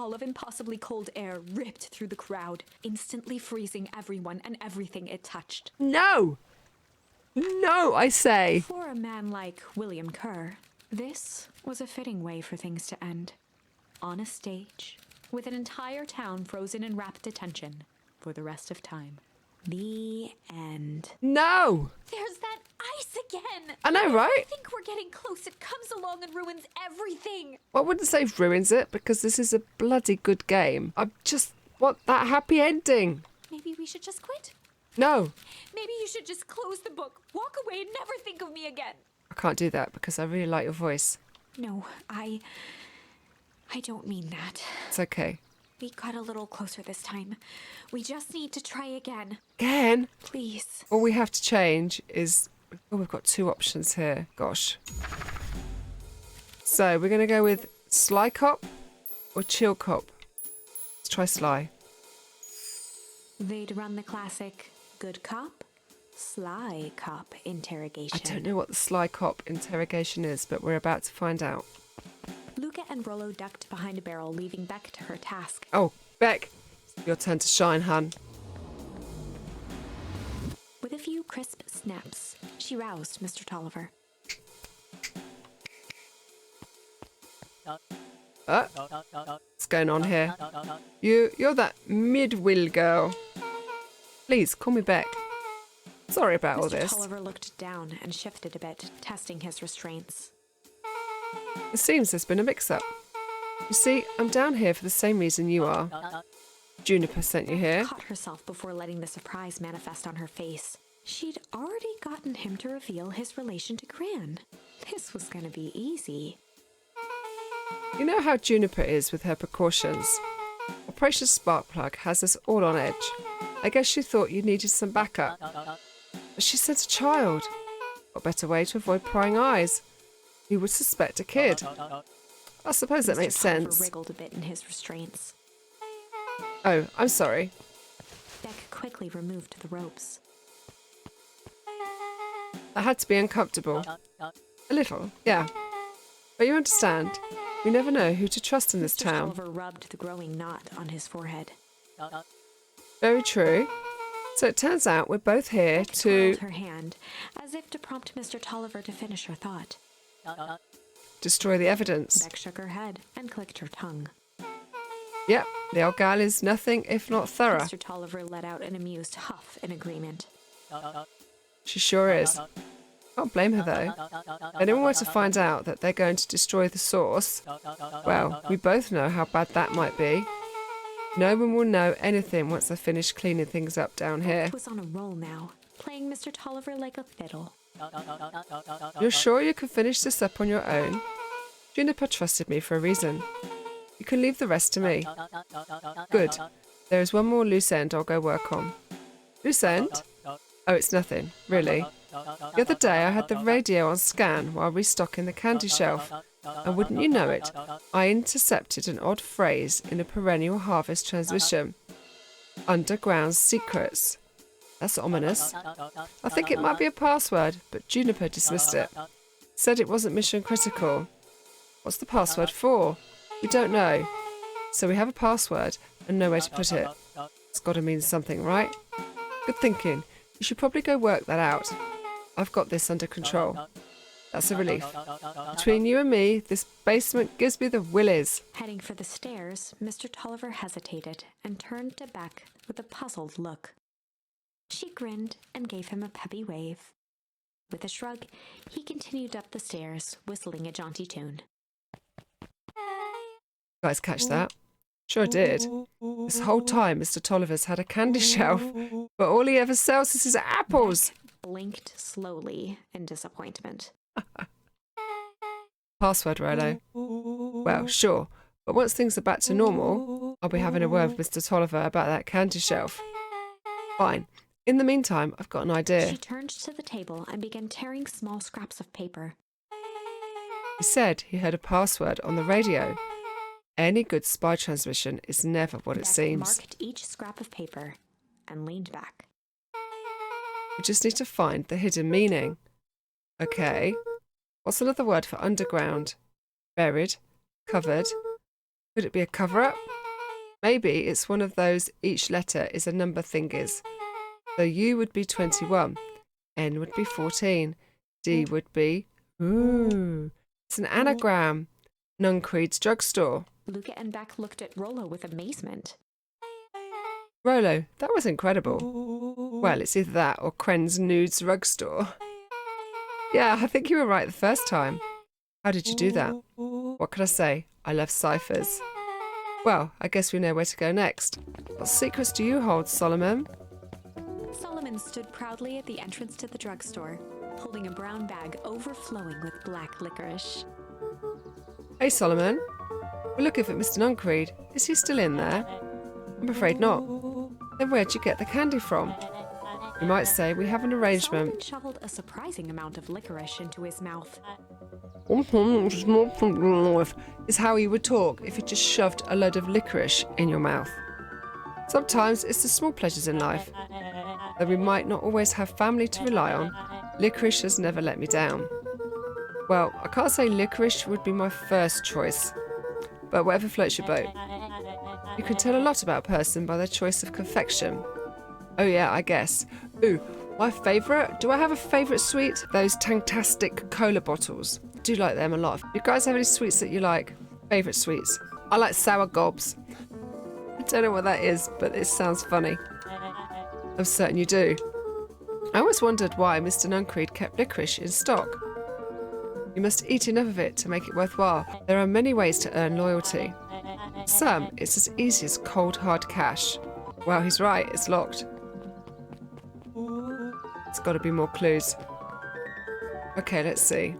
wall of impossibly cold air ripped through the crowd, instantly freezing everyone and everything it touched. No! No, I say! For a man like William Kerr, this was a fitting way for things to end. On a stage, with an entire town frozen in rapt attention for the rest of time. The end. No! There's that ice again! I know, right? I think we're getting close. It comes along and ruins everything. Well, I wouldn't say ruins it, because this is a bloody good game. I just want that happy ending. Maybe we should just quit? No, Maybe you should just close the book, walk away, and never think of me again. I can't do that because I really like your voice. No, I don't mean that. It's okay. We got a little closer this time. We just need to try again. Again? Please. All we have to change is... Oh, we've got two options here. Gosh. So, we're going to go with Sly Cop or Chill Cop. Let's try Sly. They'd run the classic good cop, sly cop interrogation. I don't know what the Sly Cop interrogation is, but we're about to find out. Luca and Rollo ducked behind a barrel, leaving Beck to her task. Oh, Beck, your turn to shine, hun. With a few crisp snaps, she roused Mr. Tolliver. What's going on here? You're that mid-will girl. Please, call me Beck. Sorry about all Mr. this. Tolliver looked down and shifted a bit, testing his restraints. It seems there's been a mix-up. You see, I'm down here for the same reason you are. Juniper sent you here. Caught herself before letting the surprise manifest on her face. She'd already gotten him to reveal his relation to Gran. This was going to be easy. You know how Juniper is with her precautions. Operation Sparkplug has us all on edge. I guess she thought you needed some backup. But she sent a child. What better way to avoid prying eyes? You would suspect a kid. I suppose that makes Mr. Tolliver sense. wriggled a bit in his restraints. Oh, I'm sorry. Beck quickly removed the ropes. I had to be uncomfortable. A little, yeah. But you understand, we never know who to trust in this Mr. town. Tolliver rubbed the growing knot on his forehead. Very true. So it turns out we're both here Beck to twirled her hand, as if to prompt Mr. Tolliver to finish her thought. destroy the evidence. Beck shook her head and clicked her tongue. Yep, the old gal is nothing if not thorough. Mr. Tolliver let out an amused huff in agreement. She sure is. Can't blame her though. If anyone were to find out that they're going to destroy the source, well, we both know how bad that might be. No one will know anything once I finish cleaning things up down here. Beck was on a roll now, playing Mr. Tolliver like a fiddle. You're sure you can finish this up on your own? Juniper trusted me for a reason. You can leave the rest to me. Good. There is one more loose end I'll go work on. Loose end? Oh, it's nothing, really. The other day I had the radio on scan while restocking the candy shelf, and wouldn't you know it, I intercepted an odd phrase in a perennial harvest transmission. Underground secrets. That's ominous. I think it might be a password, but Juniper dismissed it. Said it wasn't mission critical. What's the password for? We don't know. So we have a password and nowhere to put it. It's got to mean something, right? Good thinking. You should probably go work that out. I've got this under control. That's a relief. Between you and me, this basement gives me the willies. Heading for the stairs, Mr. Tolliver hesitated and turned to Beck with a puzzled look. She grinned and gave him a peppy wave. With a shrug, he continued up the stairs, whistling a jaunty tune. You guys catch that? Sure did. This whole time Mr. Tolliver's had a candy shelf, but all he ever sells is his apples. Beck blinked slowly in disappointment. Password, Rolo. Well, sure, but once things are back to normal, I'll be having a word with Mr. Tolliver about that candy shelf. Fine. In the meantime, I've got an idea. She turned to the table and began tearing small scraps of paper. He said he heard a password on the radio. Any good spy transmission is never what it Beck seems. marked each scrap of paper and leaned back. We just need to find the hidden meaning. Okay. What's another word for underground? Buried, covered, Could it be a cover-up? Maybe it's one of those each letter is a number thingies. So U would be 21, N would be 14, D would be... Ooh, it's an anagram. Nuncreed's drugstore. Luca and Beck looked at Rollo with amazement. Rollo, that was incredible. Well, it's either that or Kren's Nudes drugstore. Yeah, I think you were right the first time. How did you do that? What can I say? I love ciphers. Well, I guess we know where to go next. What secrets do you hold, Solomon? Solomon stood proudly at the entrance to the drugstore, holding a brown bag overflowing with black licorice. Hey, Solomon. We're looking for Mr. Nuncreed. Is he still in there? I'm afraid not. Then where'd you get the candy from? You might say we have an arrangement. Solomon shoveled a surprising amount of licorice into his mouth. Is how you would talk if you just shoved a load of licorice in your mouth. Sometimes it's the small pleasures in life. Though we might not always have family to rely on, licorice has never let me down. Well, I can't say licorice would be my first choice, but whatever floats your boat. You can tell a lot about a person by their choice of confection. Oh yeah, I guess. Ooh, my favourite? Do I have a favourite sweet? Those Tanktastic cola bottles. I do like them a lot. You guys have any sweets that you like? Favourite sweets? I like sour gobs. I don't know what that is, but it sounds funny. I'm certain you do. I always wondered why Mr. Nuncreed kept licorice in stock. You must eat enough of it to make it worthwhile. There are many ways to earn loyalty. Some, it's as easy as cold hard cash. Well, he's right, it's locked. There's got to be more clues. Okay, let's see.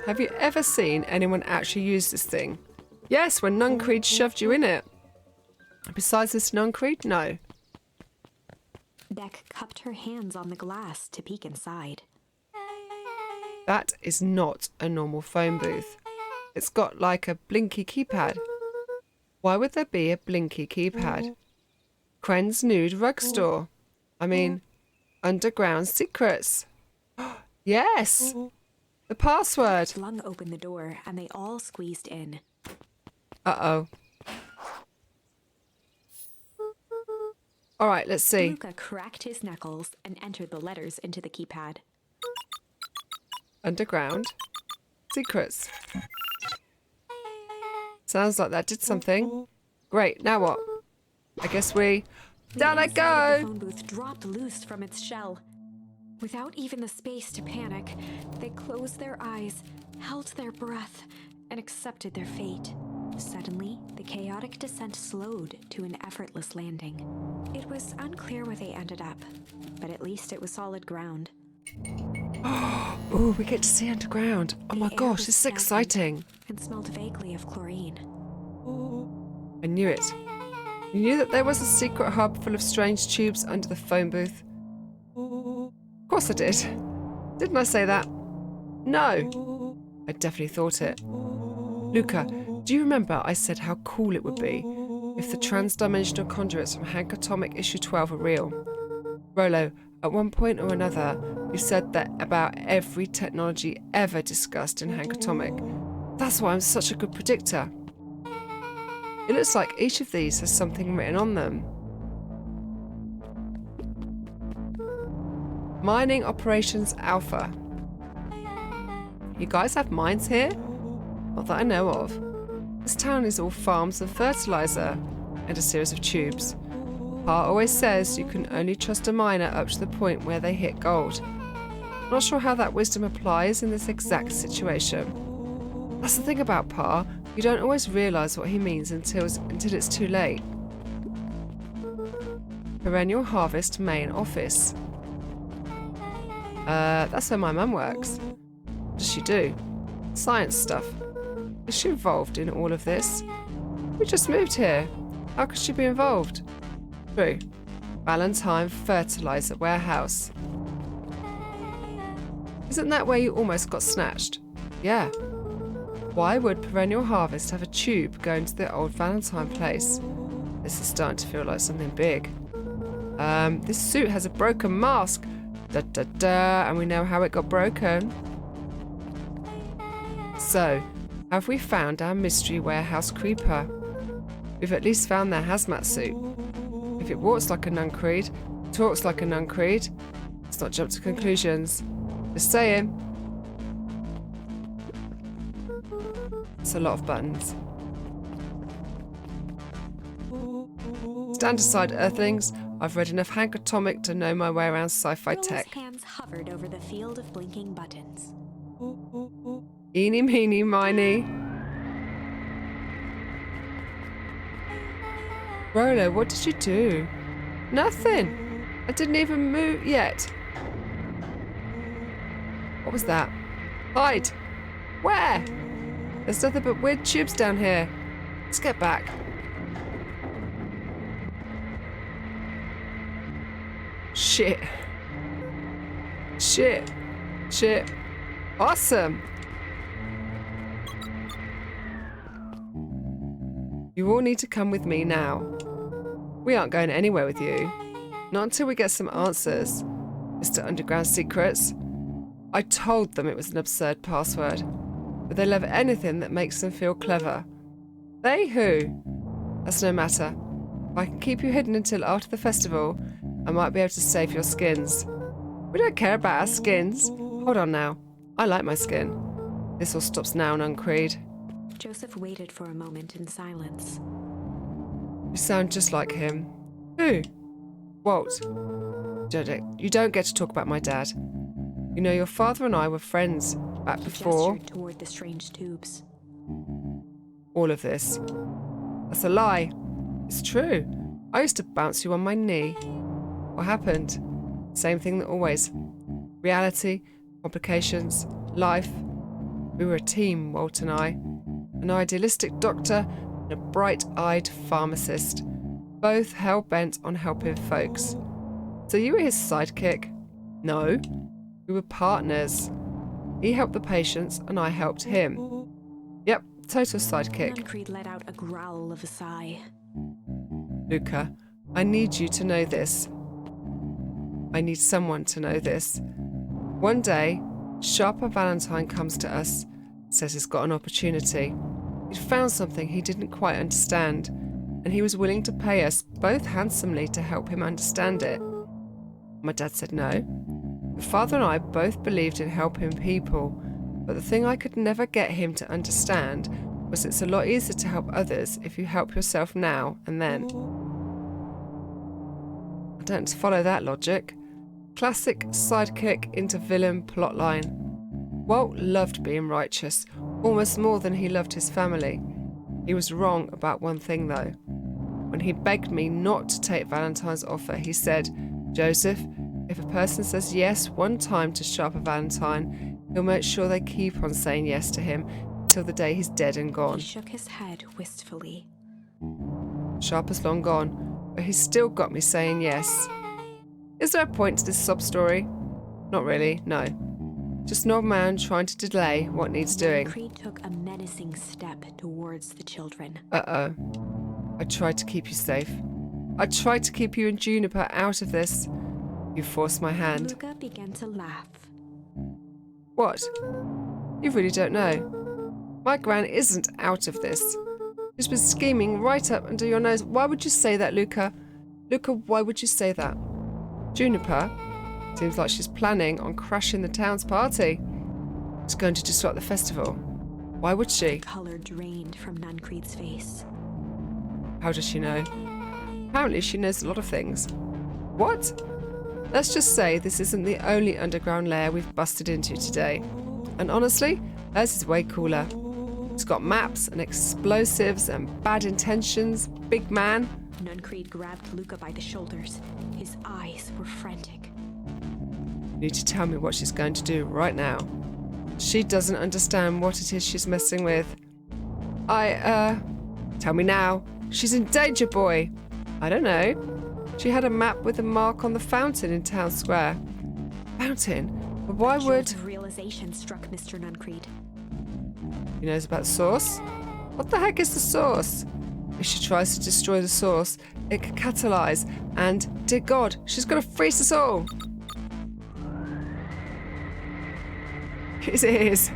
Have you ever seen anyone actually use this thing? Yes, when Nuncreed shoved you in it. Besides Mr. Nuncreed, no. Beck cupped her hands on the glass to peek inside. That is not a normal phone booth. It's got like a blinky keypad. Why would there be a blinky keypad? Kren's Nude Rug Store. I mean, underground secrets. Yes! The password. Flung open the door and they all squeezed in. Uh-oh. All right, let's see. Luca cracked his knuckles and entered the letters into the keypad. Underground secrets. Sounds like that did something. Great, now what? I guess we... Down I The go! phone booth dropped loose from its shell. Without even the space to panic, they closed their eyes, held their breath, and accepted their fate. Suddenly, the chaotic descent slowed to an effortless landing. It was unclear where they ended up, but at least it was solid ground. Oh, we get to see underground. Oh my The air gosh, was this is stagnant exciting. and smelled vaguely of chlorine. I knew it. You knew that there was a secret hub full of strange tubes under the phone booth? Of course I did. Didn't I say that? No. I definitely thought it. Luca, do you remember I said how cool it would be if the trans-dimensional conduits from Hank Atomic issue 12 were real? Rollo, at one point or another, you said that about every technology ever discussed in Hank Atomic. That's why I'm such a good predictor. It looks like each of these has something written on them. Mining Operations Alpha. You guys have mines here? Not that I know of. This town is all farms and fertilizer, and a series of tubes. Pa always says you can only trust a miner up to the point where they hit gold. Not sure how that wisdom applies in this exact situation. That's the thing about Pa, you don't always realise what he means until it's too late. Perennial Harvest Main Office. That's where my mum works. What does she do? Science stuff. Is she involved in all of this? We just moved here. How could she be involved? True. Valentine Fertilizer Warehouse. Isn't that where you almost got snatched? Yeah. Why would Perennial Harvest have a tube going to the old Valentine place? This is starting to feel like something big. This suit has a broken mask. Da da da, and we know how it got broken. So, Have we found our mystery warehouse creeper? We've at least found their hazmat suit. If it walks like a Nuncreed, talks like a Nuncreed, let's not jump to conclusions. Just saying. It's a lot of buttons. Stand aside, Earthlings. I've read enough Hank Atomic to know my way around sci-fi tech. Will's hands hovered over the field of blinking buttons. Eeny, meeny, miny. Rolo, what did you do? Nothing. I didn't even move yet. What was that? Hide. Where? There's nothing but weird tubes down here. Let's get back. Shit. Shit. Shit. Awesome. You all need to come with me now. We aren't going anywhere with you. Not until we get some answers, Mr. Underground Secrets. I told them it was an absurd password, but they love anything that makes them feel clever. They who? That's no matter. If I can keep you hidden until after the festival, I might be able to save your skins. We don't care about our skins. Hold on now. I like my skin. This all stops now, Nuncreed. Joseph waited for a moment in silence. You sound just like him. Who? Walt. You don't get to talk about my dad. You know, your father and I were friends back before. He gestured toward the strange tubes. All of this. That's a lie. It's true. I used to bounce you on my knee. What happened? Same thing that always. Reality, complications, life. We were a team, Walt and I. An idealistic doctor and a bright-eyed pharmacist. Both hell-bent on helping folks. So you were his sidekick? No. We were partners. He helped the patients and I helped him. Yep, total sidekick. Nuncreed let out a growl of a sigh. Luca, I need you to know this. I need someone to know this. One day, Sharper Valentine comes to us, says he's got an opportunity. He'd found something he didn't quite understand, and he was willing to pay us both handsomely to help him understand it. My dad said no. My father and I both believed in helping people, but the thing I could never get him to understand was it's a lot easier to help others if you help yourself now and then. I don't follow that logic. Classic sidekick into villain plotline. Walt loved being righteous, almost more than he loved his family. He was wrong about one thing though. When he begged me not to take Valentine's offer, he said, "Joseph, if a person says yes one time to Sharper Valentine, he'll make sure they keep on saying yes to him till the day he's dead and gone." He shook his head wistfully. Sharper's long gone, but he's still got me saying yes. Is there a point to this sob story? Not really, no. Just an old man trying to delay what needs doing. Nuncreed took a menacing step towards the children. Uh-oh. I tried to keep you safe. I tried to keep you and Juniper out of this. You forced my hand. Luca began to laugh. What? You really don't know. My gran isn't out of this. She's been scheming right up under your nose. Why would you say that, Luca? Luca, why would you say that? Juniper? Seems like she's planning on crashing the town's party. She's going to disrupt the festival. Why would she? Color drained from Nuncreed's face. How does she know? Apparently she knows a lot of things. What? Let's just say this isn't the only underground lair we've busted into today. And honestly, hers is way cooler. It's got maps and explosives and bad intentions, big man. Nuncreed grabbed Luca by the shoulders. His eyes were frantic. You need to tell me what she's going to do right now. She doesn't understand what it is she's messing with. Tell me now. She's in danger, boy. I don't know. She had a map with a mark on the fountain in town square. Fountain? But why would... A realization struck Mr. Nuncreed. He knows about the source? What the heck is the source? If she tries to destroy the source, it could catalyze, and, dear God, she's going to freeze us all. His ears.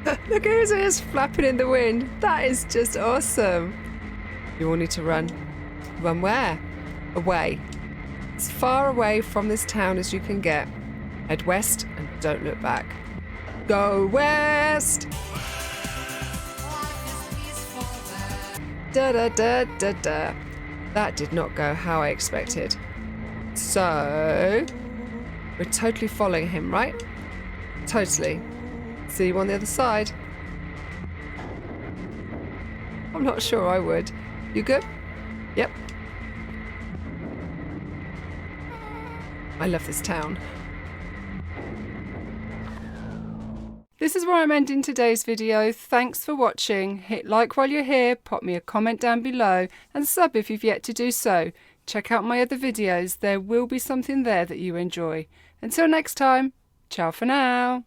Look at his ears flapping in the wind. That is just awesome. You all need to run. Run where? Away. As far away from this town as you can get. Head west and don't look back. Go west! Da da da da da. That did not go how I expected. So, we're totally following him, right? Totally. See you on the other side. I'm not sure I would. You good? Yep. I love this town. This is where I'm ending today's video. Thanks for watching. Hit like while you're here, pop me a comment down below and sub if you've yet to do so. Check out my other videos. There will be something there that you enjoy. Until next time, ciao for now.